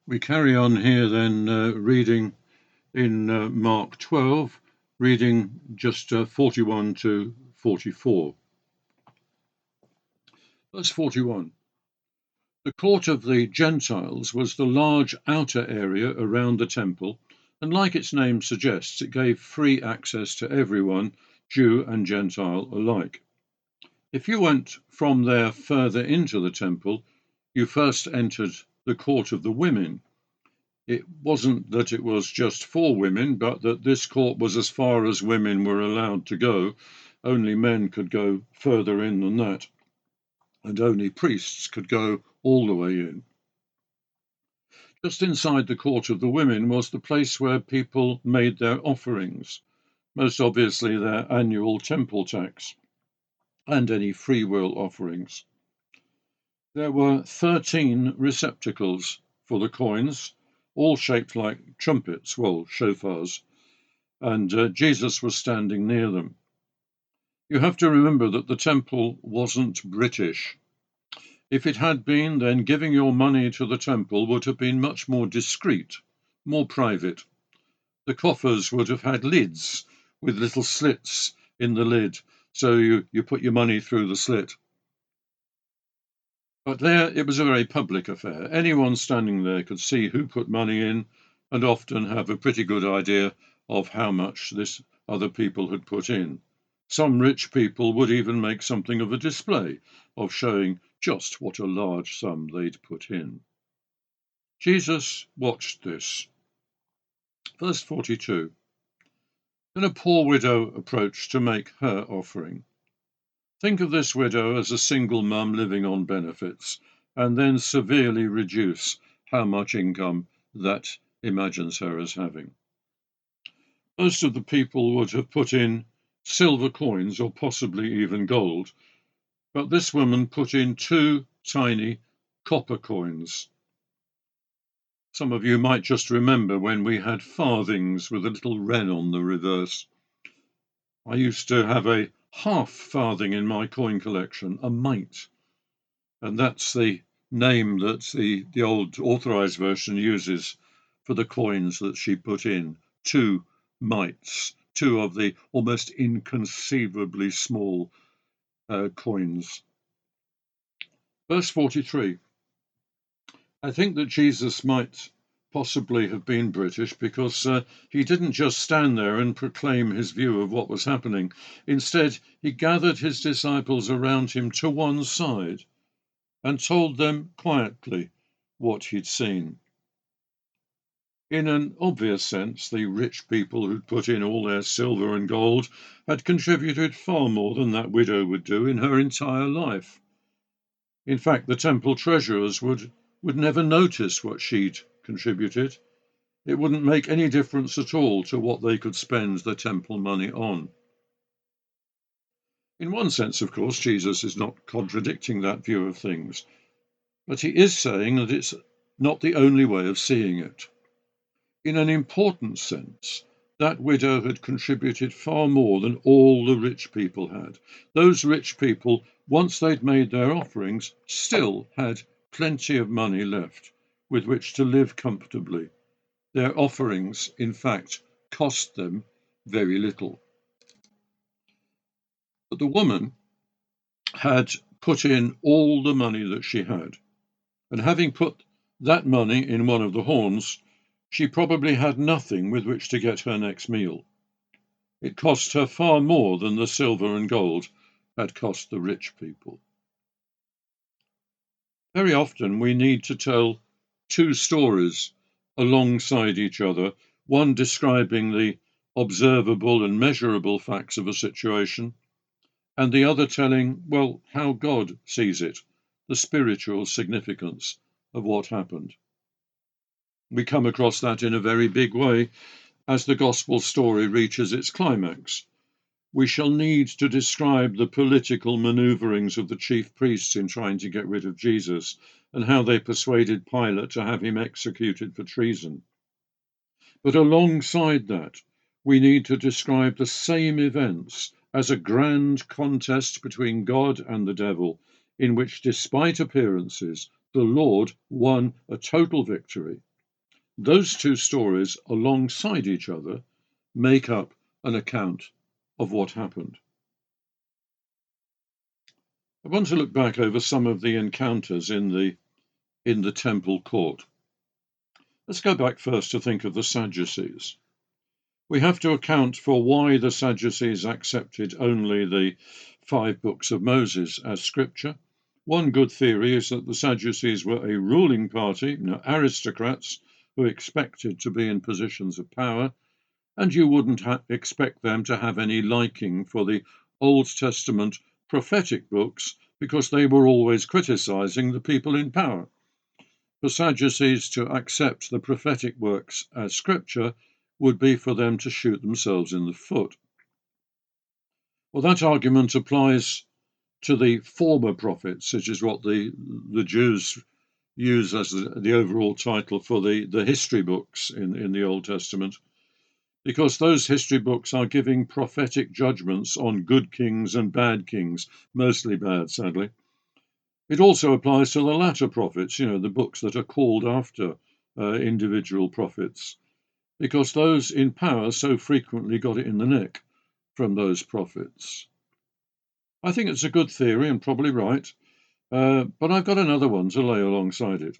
We carry on here then reading in Mark 12, reading just 41 to 44. Verse 41. The court of the Gentiles was the large outer area around the temple, and like its name suggests, it gave free access to everyone, Jew and Gentile alike. If you went from there further into the temple, you first entered the court of the women. It wasn't that it was just for women, but that this court was as far as women were allowed to go. Only men could go further in than that, and only priests could go all the way in. Just inside the court of the women was the place where people made their offerings, most obviously their annual temple tax, and any free will offerings. There were 13 receptacles for the coins, all shaped like trumpets, well, shofars, and Jesus was standing near them. You have to remember that the temple wasn't British. If it had been, then giving your money to the temple would have been much more discreet, more private. The coffers would have had lids with little slits in the lid, so you put your money through the slit. But there it was a very public affair. Anyone standing there could see who put money in and often have a pretty good idea of how much this other people had put in. Some rich people would even make something of a display of showing just what a large sum they'd put in. Jesus watched this. Verse 42. Then a poor widow approached to make her offering. Think of this widow as a single mum living on benefits, and then severely reduce how much income that imagines her as having. Most of the people would have put in silver coins or possibly even gold, but this woman put in 2 tiny copper coins. Some of you might just remember when we had farthings with a little wren on the reverse. I used to have a half farthing in my coin collection, a mite, and that's the name that the old authorized version uses for the coins that she put in. 2 mites, 2 of the almost inconceivably small coins. Verse 43. I think that Jesus might possibly have been British because he didn't just stand there and proclaim his view of what was happening. Instead, he gathered his disciples around him to one side and told them quietly what he'd seen. In an obvious sense, the rich people who'd put in all their silver and gold had contributed far more than that widow would do in her entire life. In fact, the temple treasurers would never notice what she'd contributed. It wouldn't make any difference at all to what they could spend the temple money on. In one sense, of course, Jesus is not contradicting that view of things, but he is saying that it's not the only way of seeing it. In an important sense, that widow had contributed far more than all the rich people had. Those rich people, once they'd made their offerings, still had plenty of money left with which to live comfortably. Their offerings, in fact, cost them very little. But the woman had put in all the money that she had, and having put that money in one of the horns, she probably had nothing with which to get her next meal. It cost her far more than the silver and gold had cost the rich people. Very often we need to tell 2 stories alongside each other, one describing the observable and measurable facts of a situation, and the other telling, well, how God sees it, the spiritual significance of what happened. We come across that in a very big way as the gospel story reaches its climax. We shall need to describe the political manoeuvrings of the chief priests in trying to get rid of Jesus and how they persuaded Pilate to have him executed for treason. But alongside that, we need to describe the same events as a grand contest between God and the devil, in which, despite appearances, the Lord won a total victory. Those two stories alongside each other make up an account of what happened. I want to look back over some of the encounters in the temple court. Let's go back first to think of the Sadducees. We have to account for why the Sadducees accepted only the 5 books of Moses as scripture. One good theory is that the Sadducees were a ruling party, aristocrats who expected to be in positions of power, and you wouldn't expect them to have any liking for the Old Testament prophetic books because they were always criticizing the people in power. For Sadducees to accept the prophetic works as scripture would be for them to shoot themselves in the foot. Well, that argument applies to the former prophets, which is what the Jews use as the overall title for the history books in the Old Testament, because those history books are giving prophetic judgments on good kings and bad kings, mostly bad, sadly. It also applies to the latter prophets, the books that are called after individual prophets, because those in power so frequently got it in the neck from those prophets. I think it's a good theory and probably right, but I've got another one to lay alongside it.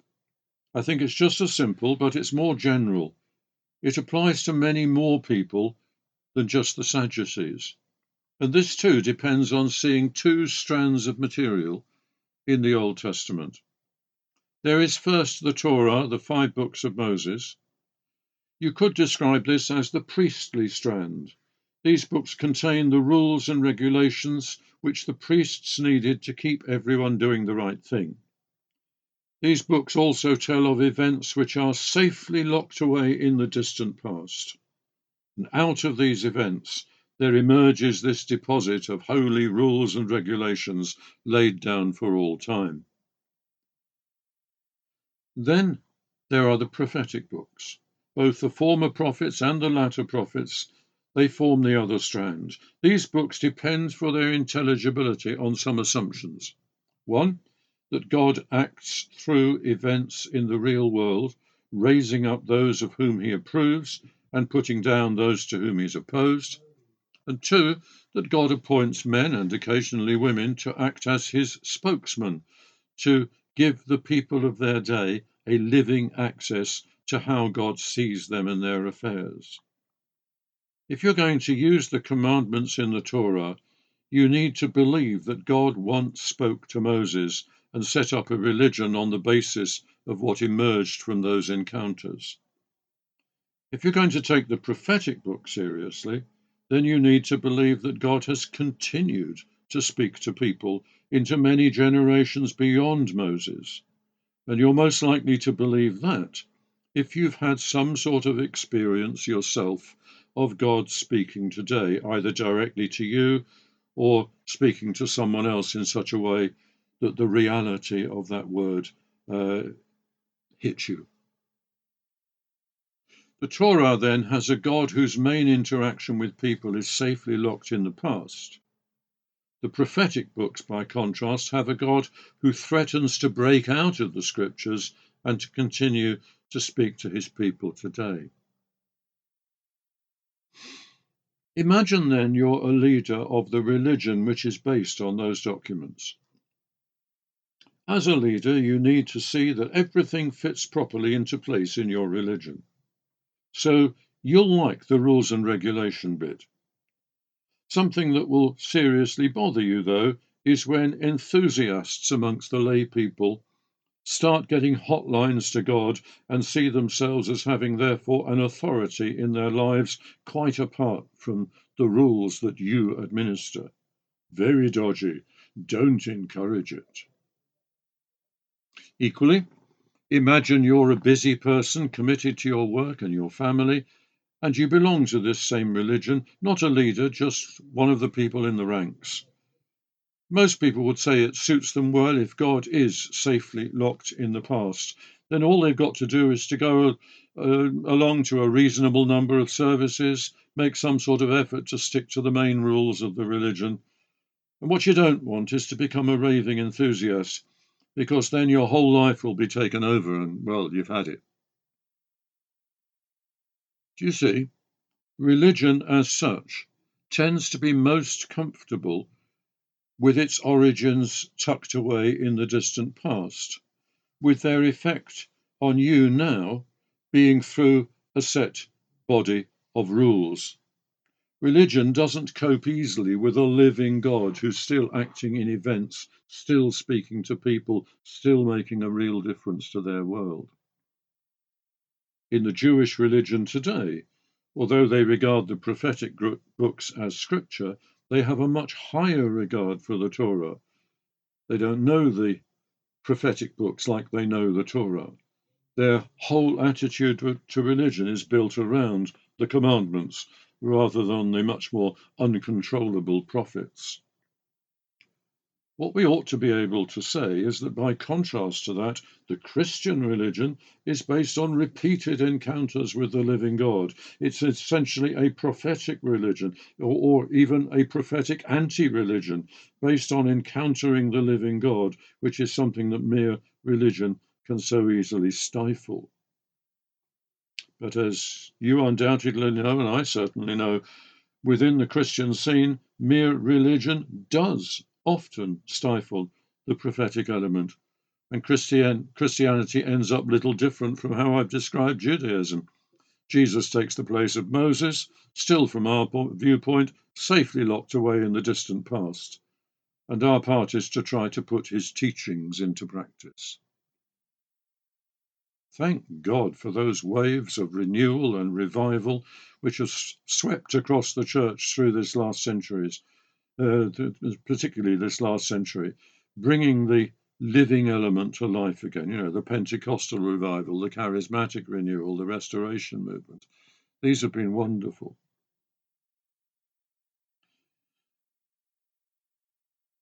I think it's just as simple, but it's more general. It applies to many more people than just the Sadducees. And this too depends on seeing 2 strands of material in the Old Testament. There is first the Torah, the 5 books of Moses. You could describe this as the priestly strand. These books contain the rules and regulations which the priests needed to keep everyone doing the right thing. These books also tell of events which are safely locked away in the distant past. And out of these events, there emerges this deposit of holy rules and regulations laid down for all time. Then there are the prophetic books. Both the former prophets and the latter prophets, they form the other strand. These books depend for their intelligibility on some assumptions. One, that God acts through events in the real world, raising up those of whom he approves and putting down those to whom he is opposed. And 2, that God appoints men and occasionally women to act as his spokesman, to give the people of their day a living access to how God sees them and their affairs. If you're going to use the commandments in the Torah, you need to believe that God once spoke to Moses and set up a religion on the basis of what emerged from those encounters. If you're going to take the prophetic book seriously, then you need to believe that God has continued to speak to people into many generations beyond Moses. And you're most likely to believe that if you've had some sort of experience yourself of God speaking today, either directly to you or speaking to someone else in such a way that the reality of that word hits you. The Torah then has a God whose main interaction with people is safely locked in the past. The prophetic books, by contrast, have a God who threatens to break out of the scriptures and to continue to speak to his people today. Imagine then you're a leader of the religion which is based on those documents. As a leader, you need to see that everything fits properly into place in your religion. So you'll like the rules and regulation bit. Something that will seriously bother you, though, is when enthusiasts amongst the lay people start getting hotlines to God and see themselves as having therefore an authority in their lives quite apart from the rules that you administer. Very dodgy. Don't encourage it. Equally, imagine you're a busy person committed to your work and your family, and you belong to this same religion, not a leader, just one of the people in the ranks. Most people would say it suits them well if God is safely locked in the past. Then all they've got to do is to go along to a reasonable number of services, make some sort of effort to stick to the main rules of the religion. And what you don't want is to become a raving enthusiast, because then your whole life will be taken over and, well, you've had it. Do you see? Religion as such tends to be most comfortable with its origins tucked away in the distant past, with their effect on you now being through a set body of rules. Religion doesn't cope easily with a living God who's still acting in events, still speaking to people, still making a real difference to their world. In the Jewish religion today, although they regard the prophetic books as scripture, they have a much higher regard for the Torah. They don't know the prophetic books like they know the Torah. Their whole attitude to religion is built around the commandments rather than the much more uncontrollable prophets. What we ought to be able to say is that by contrast to that, the Christian religion is based on repeated encounters with the living God. It's essentially a prophetic religion, or even a prophetic anti-religion, based on encountering the living God, which is something that mere religion can so easily stifle. But as you undoubtedly know, and I certainly know, within the Christian scene, mere religion does often stifle the prophetic element, and Christianity ends up little different from how I've described Judaism. Jesus takes the place of Moses, still from our viewpoint, safely locked away in the distant past, and our part is to try to put his teachings into practice. Thank God for those waves of renewal and revival which have swept across the church through this last centuries, particularly this last century, bringing the living element to life again. You know, the Pentecostal revival, the charismatic renewal, the restoration movement. These have been wonderful.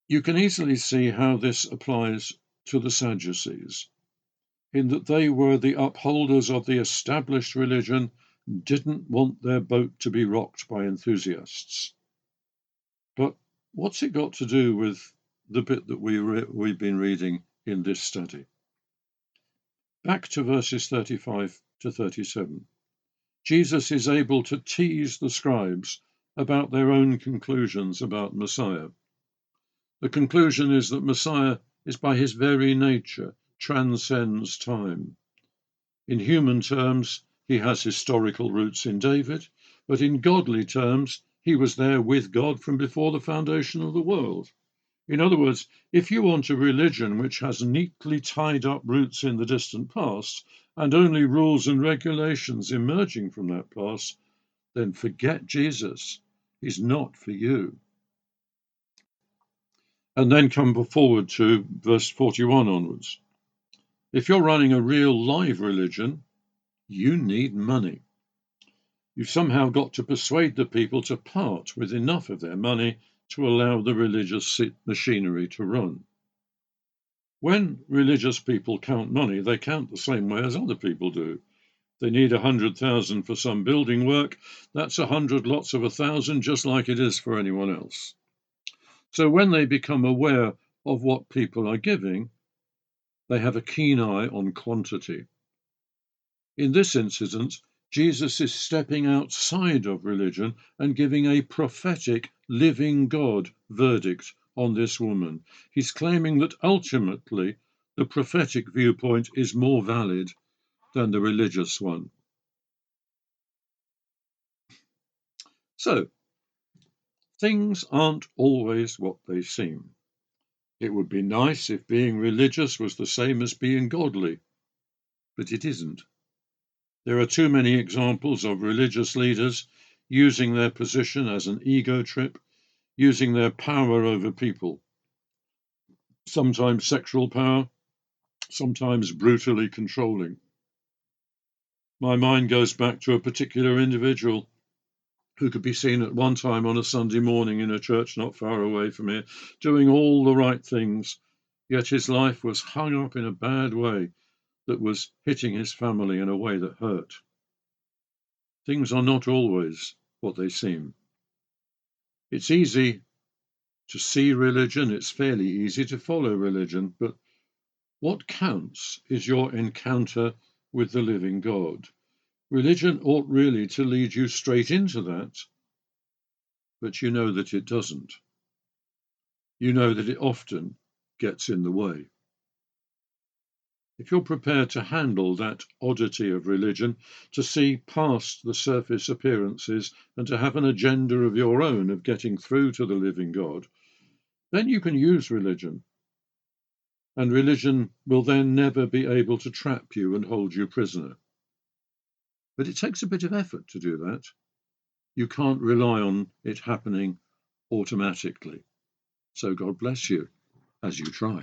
You can easily see how this applies to the Sadducees, in that they were the upholders of the established religion, didn't want their boat to be rocked by enthusiasts. But what's it got to do with the bit that we've been reading in this study? Back to verses 35 to 37. Jesus is able to tease the scribes about their own conclusions about Messiah. The conclusion is that Messiah is by his very nature transcends time. In human terms, he has historical roots in David, but in godly terms, he was there with God from before the foundation of the world. In other words, if you want a religion which has neatly tied up roots in the distant past and only rules and regulations emerging from that past, then forget Jesus. He's not for you. And then come forward to verse 41 onwards. If you're running a real live religion, you need money. You've somehow got to persuade the people to part with enough of their money to allow the religious machinery to run. When religious people count money, they count the same way as other people do. They need 100,000 for some building work. That's 100 lots of 1,000, just like it is for anyone else. So when they become aware of what people are giving, they have a keen eye on quantity. In this incident, Jesus is stepping outside of religion and giving a prophetic, living God verdict on this woman. He's claiming that ultimately the prophetic viewpoint is more valid than the religious one. So, things aren't always what they seem. It would be nice if being religious was the same as being godly, but it isn't. There are too many examples of religious leaders using their position as an ego trip, using their power over people, sometimes sexual power, sometimes brutally controlling. My mind goes back to a particular individual who could be seen at one time on a Sunday morning in a church not far away from here, doing all the right things, yet his life was hung up in a bad way that was hitting his family in a way that hurt. Things are not always what they seem. It's easy to see religion, it's fairly easy to follow religion, but what counts is your encounter with the living God. Religion ought really to lead you straight into that, but you know that it doesn't. You know that it often gets in the way. If you're prepared to handle that oddity of religion, to see past the surface appearances and to have an agenda of your own of getting through to the living God, then you can use religion. And religion will then never be able to trap you and hold you prisoner. But it takes a bit of effort to do that. You can't rely on it happening automatically. So God bless you as you try.